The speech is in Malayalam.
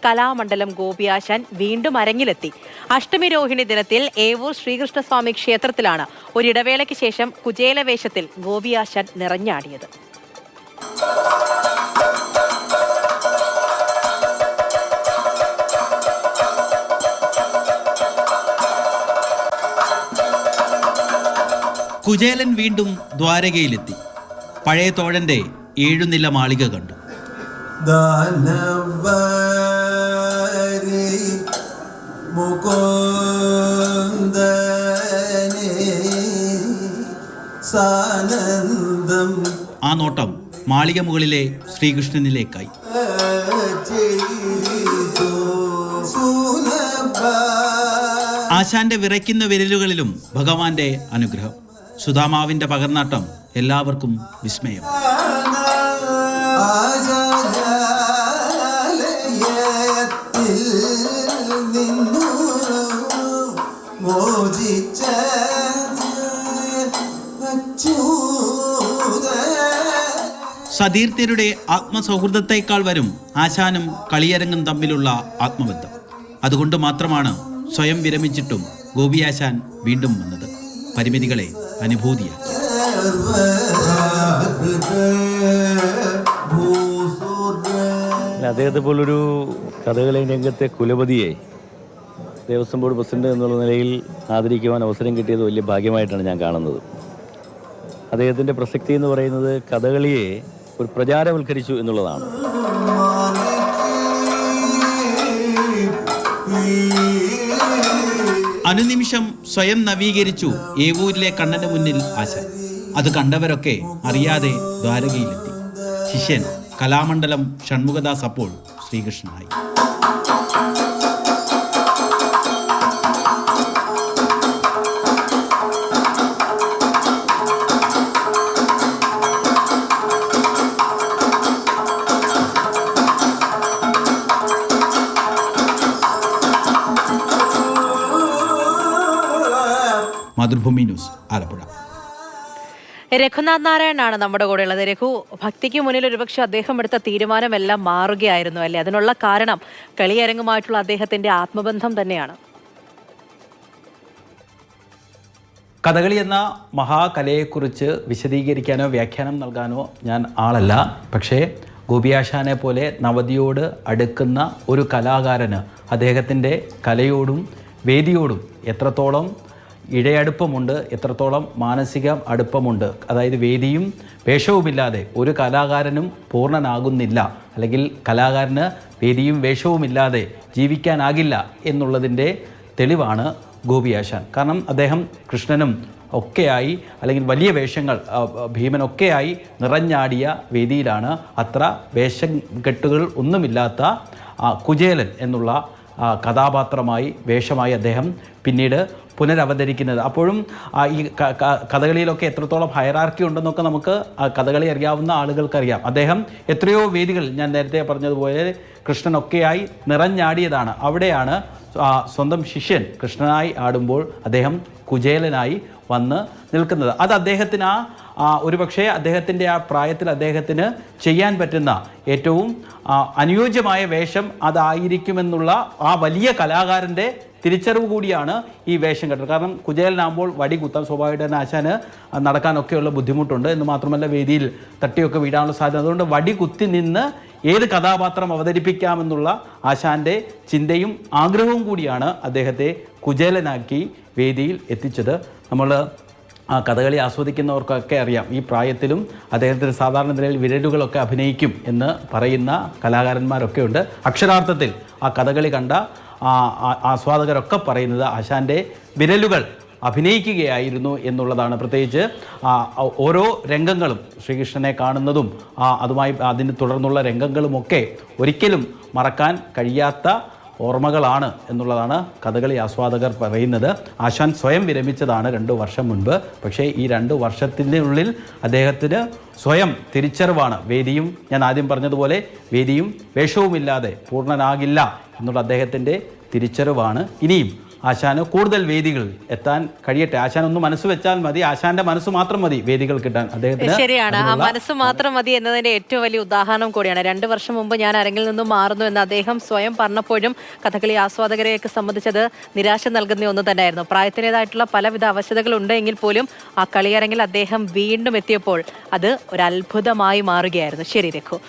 കലാമണ്ഡലം ഗോപിയാശാൻ വീണ്ടും അരങ്ങിലെത്തി. അഷ്ടമി രോഹിണി ദിനത്തിൽ ഏവൂർ ശ്രീകൃഷ്ണസ്വാമി ക്ഷേത്രത്തിലാണ് ഒരിടവേളയ്ക്ക് ശേഷം കുചേലവേഷത്തിൽ ഗോപിയാശാൻ നിറഞ്ഞാടിയത്. കുചേലൻ വീണ്ടും ദ്വാരകയിലെത്തി. പഴയ തോഴന്റെ 7 നില മാളിക കണ്ടു. ആ നോട്ടം മാളിക മുകളിലെ ശ്രീകൃഷ്ണനിലേക്കായി. ആശാന്റെ വിറയ്ക്കുന്ന വിരലുകളിലും ഭഗവാന്റെ അനുഗ്രഹം. സുധാമാവിന്റെ പകർന്നാട്ടം എല്ലാവർക്കും വിസ്മയം. സതീർത്ഥ്യരുടെ ആത്മസൗഹൃദത്തെക്കാൾ വരും ആശാനും കളിയരങ്ങും തമ്മിലുള്ള ആത്മബന്ധം. അതുകൊണ്ട് മാത്രമാണ് സ്വയം വിരമിച്ചിട്ടും ഗോപിയാശാൻ വീണ്ടും വന്നത്. പരിമിതികളെ അനുഭൂതിയാക്കി. അദ്ദേഹത്തെ പോലൊരു കഥകളി രംഗത്തെ കുലപതിയെ ദേവസ്വം ബോർഡ് പ്രസിഡന്റ് എന്നുള്ള നിലയിൽ ആദരിക്കുവാൻ അവസരം കിട്ടിയത് വലിയ ഭാഗ്യമായിട്ടാണ് ഞാൻ കാണുന്നത്. അദ്ദേഹത്തിൻ്റെ പ്രസക്തി എന്ന് പറയുന്നത് കഥകളിയെ ഒരു പ്രചാരവൽക്കരിച്ചു എന്നുള്ളതാണ്. അനുനിമിഷം സ്വയം നവീകരിച്ചു ഏവൂരിലെ കണ്ണന്റെ മുന്നിൽ ആശാൻ. അത് കണ്ടവരൊക്കെ അറിയാതെ ദ്വാരകയിലെത്തി. ശിഷ്യൻ കലാമണ്ഡലം ഷൺമുഖദാസ് അപ്പോൾ ശ്രീകൃഷ്ണനായി. മാതൃഭൂമി ന്യൂസ്, ആലപ്പുഴ. രഘുനാഥ് നാരായണനാണ് നമ്മുടെ കൂടെ ഉള്ളത്. രഘു, ഭക്തിക്ക് മുന്നിൽ ഒരുപക്ഷെ അദ്ദേഹം എടുത്ത തീരുമാനമെല്ലാം മാറുകയായിരുന്നു അല്ലേ? അതിനുള്ള കാരണം കളിയരങ്ങുമായിട്ടുള്ള അദ്ദേഹത്തിന്റെ ആത്മബന്ധം തന്നെയാണ്. കഥകളി എന്ന മഹാകലയെക്കുറിച്ച് വിശദീകരിക്കാനോ വ്യാഖ്യാനം നൽകാനോ ഞാൻ ആളല്ല. പക്ഷേ ഗോപിയാശാനെ പോലെ നവതിയോട് അടുക്കുന്ന ഒരു കലാകാരന് അദ്ദേഹത്തിൻ്റെ കലയോടും വേദിയോടും എത്രത്തോളം ഇഴയടുപ്പമുണ്ട്, എത്രത്തോളം മാനസിക അടുപ്പമുണ്ട്. അതായത് വേദിയും വേഷവുമില്ലാതെ ഒരു കലാകാരനും പൂർണ്ണനാകുന്നില്ല, അല്ലെങ്കിൽ കലാകാരന് വേദിയും വേഷവുമില്ലാതെ ജീവിക്കാനാകില്ല എന്നുള്ളതിൻ്റെ തെളിവാണ് ഗോപിയാശാൻ. കാരണം അദ്ദേഹം കൃഷ്ണനും ഒക്കെയായി, അല്ലെങ്കിൽ വലിയ വേഷങ്ങൾ ഭീമനൊക്കെയായി നിറഞ്ഞാടിയ വേദിയിലാണ് അത്ര വേഷക്കെട്ടുകൾ ഒന്നുമില്ലാത്ത കുചേലൻ എന്നുള്ള കഥാപാത്രമായി വേഷമായി അദ്ദേഹം പിന്നീട് പുനരവതരിക്കുന്നത്. അപ്പോഴും ഈ കഥകളിയിലൊക്കെ എത്രത്തോളം ഹയറാർക്കി ഉണ്ടെന്നൊക്കെ നമുക്ക് കഥകളി അറിയാവുന്ന ആളുകൾക്കറിയാം. അദ്ദേഹം എത്രയോ വേദികൾ, ഞാൻ നേരത്തെ പറഞ്ഞതുപോലെ കൃഷ്ണനൊക്കെയായി നിറഞ്ഞാടിയതാണ്. അവിടെയാണ് സ്വന്തം ശിഷ്യൻ കൃഷ്ണനായി ആടുമ്പോൾ അദ്ദേഹം കുചേലനായി വന്ന് നിൽക്കുന്നത്. അത് അദ്ദേഹത്തിന് ഒരുപക്ഷെ അദ്ദേഹത്തിൻ്റെ ആ പ്രായത്തിൽ അദ്ദേഹത്തിന് ചെയ്യാൻ പറ്റുന്ന ഏറ്റവും അനുയോജ്യമായ വേഷം അതായിരിക്കുമെന്നുള്ള ആ വലിയ കലാകാരൻ്റെ തിരിച്ചറിവ് കൂടിയാണ് ഈ വേഷം കെട്ടത്. കാരണം കുചേലനാകുമ്പോൾ വടി കുത്താൻ സ്വാഭാവികമായിട്ട് തന്നെ ആശാന് നടക്കാനൊക്കെയുള്ള ബുദ്ധിമുട്ടുണ്ട്. എന്ന് മാത്രമല്ല വേദിയിൽ തട്ടിയൊക്കെ വീഴാനുള്ള സാധ്യത. അതുകൊണ്ട് വടി കുത്തി നിന്ന് ഏത് കഥാപാത്രം അവതരിപ്പിക്കാമെന്നുള്ള ആശാൻ്റെ ചിന്തയും ആഗ്രഹവും കൂടിയാണ് അദ്ദേഹത്തെ കുചേലനാക്കി വേദിയിൽ എത്തിച്ചത്. നമ്മൾ കഥകളി ആസ്വദിക്കുന്നവർക്കൊക്കെ അറിയാം, ഈ പ്രായത്തിലും അദ്ദേഹത്തിന് സാധാരണ നിലയിൽ വിരലുകളൊക്കെ അഭിനയിക്കും എന്ന് പറയുന്ന കലാകാരന്മാരൊക്കെ ഉണ്ട്. അക്ഷരാർത്ഥത്തിൽ ആ കഥകളി കണ്ട ആസ്വാദകരൊക്കെ പറയുന്നത് ആശാൻ്റെ വിരലുകൾ അഭിനയിക്കുകയായിരുന്നു എന്നുള്ളതാണ്. പ്രത്യേകിച്ച് ഓരോ രംഗങ്ങളും ശ്രീകൃഷ്ണനെ കാണുന്നതും അതുമായി അതിന് തുടർന്നുള്ള രംഗങ്ങളുമൊക്കെ ഒരിക്കലും മറക്കാൻ കഴിയാത്ത ഓർമ്മകളാണ് എന്നുള്ളതാണ് കഥകളി ആസ്വാദകർ പറയുന്നത്. ആശാൻ സ്വയം വിരമിച്ചതാണ് 2 വർഷം മുൻപ്. പക്ഷേ ഈ 2 വർഷത്തിൻ്റെ ഉള്ളിൽ അദ്ദേഹത്തിന് സ്വയം തിരിച്ചറിവാണ്. വേദിയും, ഞാൻ ആദ്യം പറഞ്ഞതുപോലെ വേദിയും വേഷവുമില്ലാതെ പൂർണ്ണനാകില്ല എന്നുള്ള അദ്ദേഹത്തിൻ്റെ തിരിച്ചറിവാണ് ഇനിയും ആശാന് കൂടുതൽ വേദികൾ എത്താൻ കഴിയട്ടെ. ആശാൻ ഒന്ന് മനസ്സ് വെച്ചാൽ മതി, ആശാന്റെ മനസ്സ് മാത്രം മതി വേദികൾ കിട്ടാൻ. അദ്ദേഹത്തിന് ശരിയാണ്, ആ മനസ്സ് മാത്രം മതി എന്നതിന്റെ ഏറ്റവും വലിയ ഉദാഹരണം കൂടിയാണ്. 2 വർഷം മുമ്പ് ഞാൻ അരങ്ങിൽ നിന്നും മാറുന്നു എന്ന് അദ്ദേഹം സ്വയം പറഞ്ഞപ്പോഴും കഥകളി ആസ്വാദകരെയൊക്കെ സംബന്ധിച്ചത് നിരാശ നൽകുന്ന ഒന്ന് തന്നെയായിരുന്നു. പ്രായത്തിൻ്റെതായിട്ടുള്ള പലവിധ അവശതകൾ ഉണ്ടെങ്കിൽ പോലും ആ കളിയരങ്ങിൽ അദ്ദേഹം വീണ്ടും എത്തിയപ്പോൾ അത് ഒരു അത്ഭുതമായി മാറുകയായിരുന്നു. ശരി രഘു.